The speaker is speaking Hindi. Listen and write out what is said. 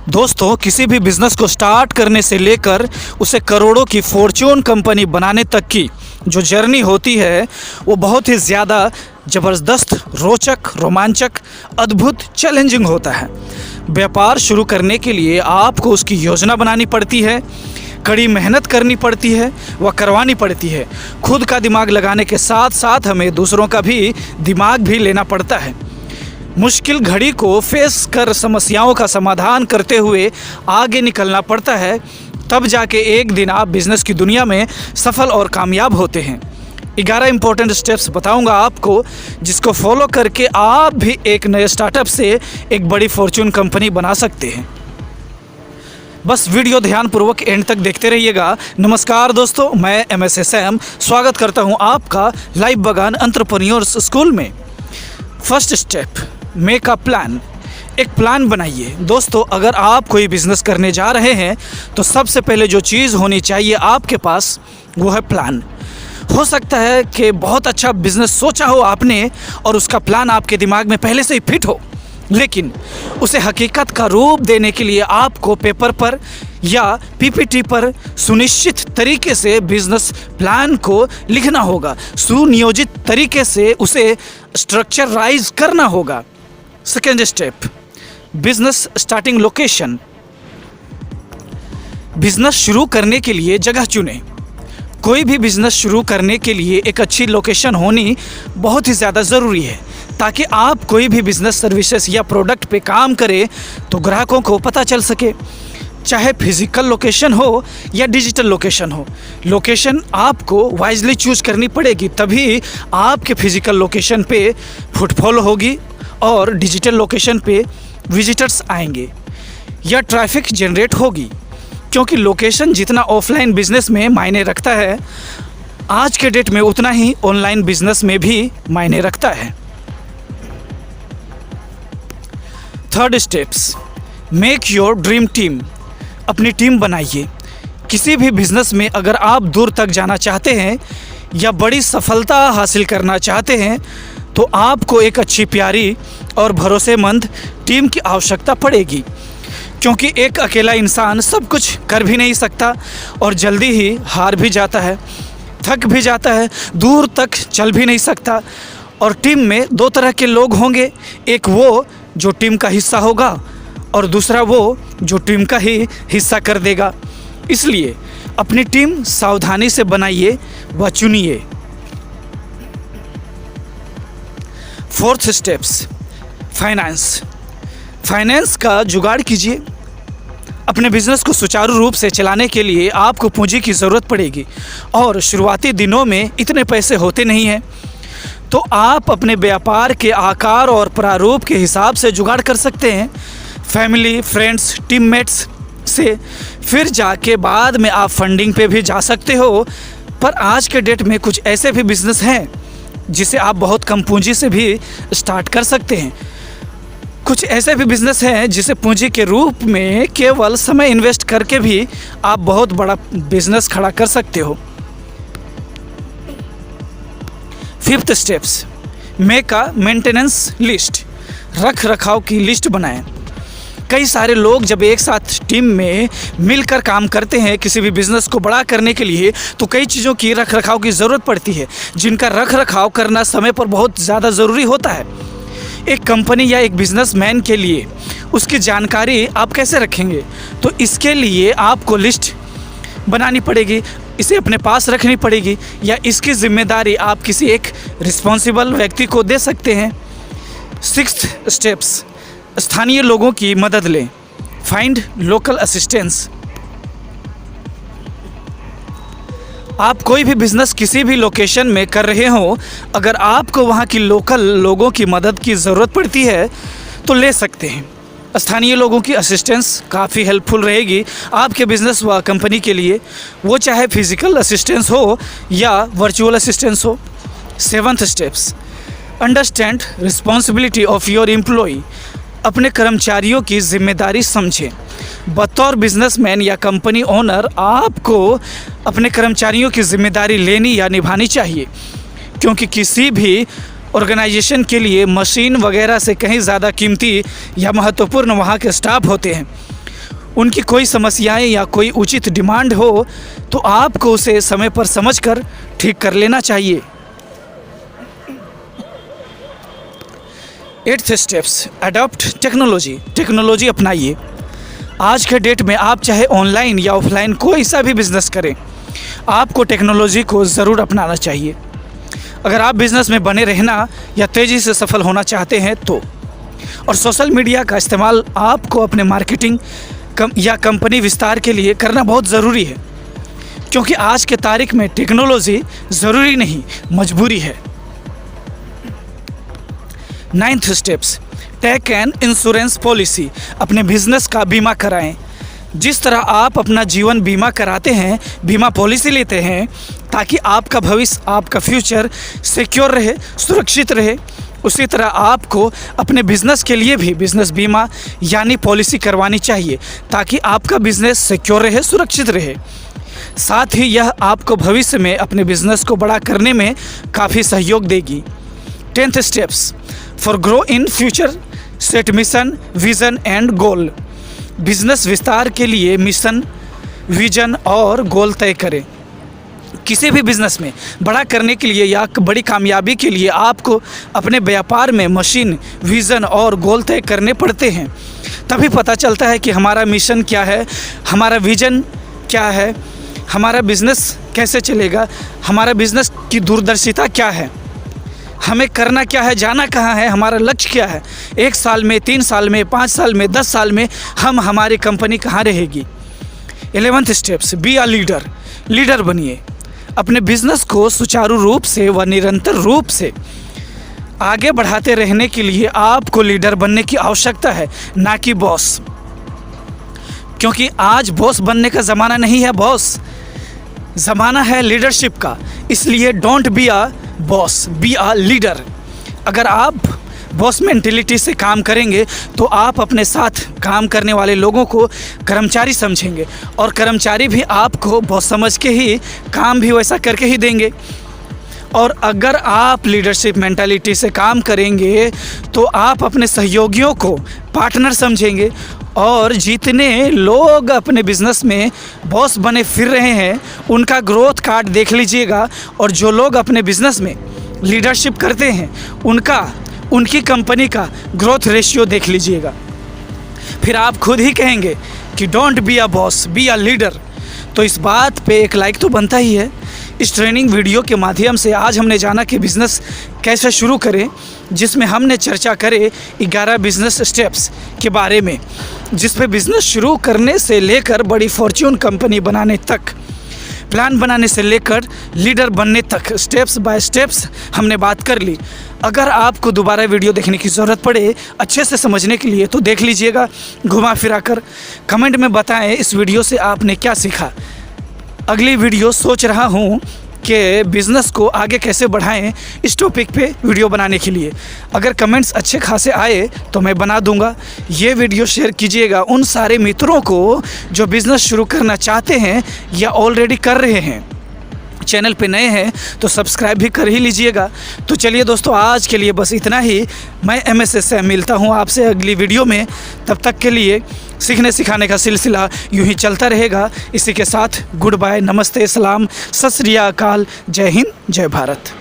दोस्तों, किसी भी बिजनेस को स्टार्ट करने से लेकर उसे करोड़ों की फॉर्च्यून कंपनी बनाने तक की जो जर्नी होती है वो बहुत ही ज़्यादा ज़बरदस्त, रोचक, रोमांचक, अद्भुत, चैलेंजिंग होता है। व्यापार शुरू करने के लिए आपको उसकी योजना बनानी पड़ती है, कड़ी मेहनत करनी पड़ती है, वह करवानी पड़ती है। खुद का दिमाग लगाने के साथ साथ हमें दूसरों का भी दिमाग भी लेना पड़ता है। मुश्किल घड़ी को फेस कर समस्याओं का समाधान करते हुए आगे निकलना पड़ता है, तब जाके एक दिन आप बिज़नेस की दुनिया में सफल और कामयाब होते हैं। 11 इंपॉर्टेंट स्टेप्स बताऊंगा आपको, जिसको फॉलो करके आप भी एक नए स्टार्टअप से एक बड़ी फॉर्च्यून कंपनी बना सकते हैं। बस वीडियो ध्यानपूर्वक एंड तक देखते रहिएगा। नमस्कार दोस्तों, मैं MS सैम स्वागत करता हूं आपका लाइव बगान एंटरप्रेन्योर्स स्कूल में। First step, make a plan. एक प्लान बनाइए। दोस्तों, अगर आप कोई बिज़नेस करने जा रहे हैं तो सबसे पहले जो चीज़ होनी चाहिए आपके पास वो है प्लान। हो सकता है कि बहुत अच्छा बिज़नेस सोचा हो आपने और उसका प्लान आपके दिमाग में पहले से ही फिट हो, लेकिन उसे हकीकत का रूप देने के लिए आपको पेपर पर या PPT पर सुनिश्चित तरीके से बिजनेस प्लान को लिखना होगा, सुनियोजित तरीके से उसे स्ट्रक्चराइज करना होगा। Second step, business starting location. Business शुरू करने के लिए जगह चुनें। कोई भी बिजनेस शुरू करने के लिए एक अच्छी लोकेशन होनी बहुत ही ज़्यादा ज़रूरी है, ताकि आप कोई भी बिजनेस, सर्विसेज या प्रोडक्ट पे काम करें तो ग्राहकों को पता चल सके। चाहे फिजिकल लोकेशन हो या डिजिटल लोकेशन हो, लोकेशन आपको वाइजली चूज करनी पड़ेगी, तभी आपके फिजिकल लोकेशन पे फुटफॉल होगी और डिजिटल लोकेशन पे विजिटर्स आएंगे या ट्रैफिक जनरेट होगी। क्योंकि लोकेशन जितना ऑफलाइन बिजनेस में मायने रखता है, आज के डेट में उतना ही ऑनलाइन बिजनेस में भी मायने रखता है। Third steps, make your dream team. अपनी टीम बनाइए। किसी भी बिजनेस में अगर आप दूर तक जाना चाहते हैं या बड़ी सफलता हासिल करना चाहते हैं तो आपको एक अच्छी, प्यारी और भरोसेमंद टीम की आवश्यकता पड़ेगी। क्योंकि एक अकेला इंसान सब कुछ कर भी नहीं सकता और जल्दी ही हार भी जाता है, थक भी जाता है, दूर तक चल भी नहीं सकता। और टीम में दो तरह के लोग होंगे, एक वो जो टीम का हिस्सा होगा और दूसरा वो जो टीम का ही हिस्सा कर देगा। इसलिए अपनी टीम सावधानी से बनाइए व चुनिए। Fourth steps, finance. फाइनेंस का जुगाड़ कीजिए। अपने बिजनेस को सुचारू रूप से चलाने के लिए आपको पूंजी की ज़रूरत पड़ेगी और शुरुआती दिनों में इतने पैसे होते नहीं हैं, तो आप अपने व्यापार के आकार और प्रारूप के हिसाब से जुगाड़ कर सकते हैं, फैमिली, फ्रेंड्स, टीममेट्स से। फिर जाके बाद में आप फंडिंग पे भी जा सकते हो। पर आज के डेट में कुछ ऐसे भी बिजनेस हैं जिसे आप बहुत कम पूंजी से भी स्टार्ट कर सकते हैं। कुछ ऐसे भी बिजनेस हैं जिसे पूंजी के रूप में केवल समय इन्वेस्ट करके भी आप बहुत बड़ा बिजनेस खड़ा कर सकते हो। Fifth steps, make a maintenance list. रख रखाव की लिस्ट बनाएं। कई सारे लोग जब एक साथ टीम में मिलकर काम करते हैं किसी भी बिज़नेस को बड़ा करने के लिए, तो कई चीज़ों की रख रखाव की ज़रूरत पड़ती है, जिनका रख रखाव करना समय पर बहुत ज़्यादा ज़रूरी होता है। एक कंपनी या एक बिजनेसमैन के लिए उसकी जानकारी आप कैसे रखेंगे, तो इसके लिए आपको लिस्ट बनानी पड़ेगी, इसे अपने पास रखनी पड़ेगी, या इसकी जिम्मेदारी आप किसी एक रिस्पॉन्सिबल व्यक्ति को दे सकते हैं। सिक्स्थ स्टेप्स, स्थानीय लोगों की मदद लें। Find local assistance. आप कोई भी बिज़नेस किसी भी लोकेशन में कर रहे हो, अगर आपको वहाँ की लोकल लोगों की मदद की ज़रूरत पड़ती है तो ले सकते हैं। स्थानीय लोगों की असिस्टेंस काफ़ी हेल्पफुल रहेगी आपके बिज़नेस व कंपनी के लिए, वो चाहे फिज़िकल असिस्टेंस हो या वर्चुअल असिस्टेंस हो। Seventh steps, understand responsibility of your employ. अपने कर्मचारियों की जिम्मेदारी समझें। बतौर बिजनेसमैन या कंपनी ओनर आपको अपने कर्मचारियों की जिम्मेदारी लेनी या निभानी चाहिए, क्योंकि किसी भी ऑर्गेनाइजेशन के लिए मशीन वगैरह से कहीं ज़्यादा कीमती या महत्वपूर्ण वहाँ के स्टाफ होते हैं। उनकी कोई समस्याएं या कोई उचित डिमांड हो तो आपको उसे समय पर समझकर ठीक कर लेना चाहिए। 8th steps, adopt technology. Technology अपनाइए। आज के डेट में आप चाहे ऑनलाइन या ऑफलाइन कोई सा भी बिज़नेस करें, आपको टेक्नोलॉजी को ज़रूर अपनाना चाहिए अगर आप बिज़नेस में बने रहना या तेज़ी से सफल होना चाहते हैं तो। और सोशल मीडिया का इस्तेमाल आपको अपने मार्केटिंग या कंपनी विस्तार के लिए करना बहुत ज़रूरी है, क्योंकि आज के तारीख में टेक्नोलॉजी ज़रूरी नहीं, मजबूरी है। 9th steps, take an insurance policy. अपने बिजनेस का बीमा कराएं। जिस तरह आप अपना जीवन बीमा कराते हैं, बीमा पॉलिसी लेते हैं ताकि आपका भविष्य, आपका फ्यूचर सिक्योर रहे, सुरक्षित रहे, उसी तरह आपको अपने बिज़नेस के लिए भी बिज़नेस बीमा यानी पॉलिसी करवानी चाहिए ताकि आपका बिज़नेस सिक्योर रहे, सुरक्षित रहे। साथ ही यह आपको भविष्य में अपने बिज़नेस को बड़ा करने में काफ़ी सहयोग देगी। 10th steps, for grow in future, set mission, vision and goal. Business विस्तार के लिए मिशन, विजन और गोल तय करें। किसी भी बिजनेस में बड़ा करने के लिए या बड़ी कामयाबी के लिए आपको अपने व्यापार में मशीन, विज़न और गोल तय करने पड़ते हैं। तभी पता चलता है कि हमारा मिशन क्या है, हमारा विजन क्या है, हमारा बिजनेस कैसे चलेगा, हमारा बिजनेस की दूरदर्शिता क्या है, हमें करना क्या है, जाना कहाँ है, हमारा लक्ष्य क्या है, 1 साल में, 3 साल में, 5 साल में, 10 साल में हमारी कंपनी कहाँ रहेगी। 11th steps, be a leader. Leader बनिए। अपने बिजनेस को सुचारू रूप से व निरंतर रूप से आगे बढ़ाते रहने के लिए आपको लीडर बनने की आवश्यकता है, ना कि बॉस। क्योंकि आज बॉस बनने का ज़माना नहीं है, बॉस ज़माना है लीडरशिप का। इसलिए don't be a boss, be a leader. अगर आप बॉस मेंटेलिटी से काम करेंगे तो आप अपने साथ काम करने वाले लोगों को कर्मचारी समझेंगे और कर्मचारी भी आपको बॉस समझ के ही काम भी वैसा करके ही देंगे। और अगर आप लीडरशिप मेंटालिटी से काम करेंगे तो आप अपने सहयोगियों को पार्टनर समझेंगे और जितने लोग अपने बिजनेस में बॉस बने फिर रहे हैं उनका ग्रोथ कार्ड देख लीजिएगा, और जो लोग अपने बिजनेस में लीडरशिप करते हैं उनकी कंपनी का ग्रोथ रेशियो देख लीजिएगा। फिर आप खुद ही कहेंगे कि don't be a boss, be a leader. तो इस बात पे एक लाइक तो बनता ही है। इस ट्रेनिंग वीडियो के माध्यम से आज हमने जाना कि बिज़नेस कैसे शुरू करें, जिसमें हमने चर्चा करे 11 बिज़नेस स्टेप्स के बारे में, जिस पे बिज़नेस शुरू करने से लेकर बड़ी फॉर्च्यून कंपनी बनाने तक, प्लान बनाने से लेकर लीडर बनने तक स्टेप्स बाय स्टेप्स हमने बात कर ली। अगर आपको दोबारा वीडियो देखने की ज़रूरत पड़े अच्छे से समझने के लिए तो देख लीजिएगा घुमा फिरा कर। कमेंट में बताएं इस वीडियो से आपने क्या सीखा। अगली वीडियो सोच रहा हूँ कि बिज़नेस को आगे कैसे बढ़ाएं, इस टॉपिक पे वीडियो बनाने के लिए। अगर कमेंट्स अच्छे खासे आए तो मैं बना दूंगा। ये वीडियो शेयर कीजिएगा उन सारे मित्रों को जो बिज़नेस शुरू करना चाहते हैं या ऑलरेडी कर रहे हैं। चैनल पे नए हैं तो सब्सक्राइब भी कर ही लीजिएगा। तो चलिए दोस्तों, आज के लिए बस इतना ही। मैं MS सैम मिलता हूँ आपसे अगली वीडियो में। तब तक के लिए सीखने सिखाने का सिलसिला यूं ही चलता रहेगा। इसी के साथ गुड बाय, नमस्ते, सलाम, सत श्री अकाल, जय हिंद, जय भारत।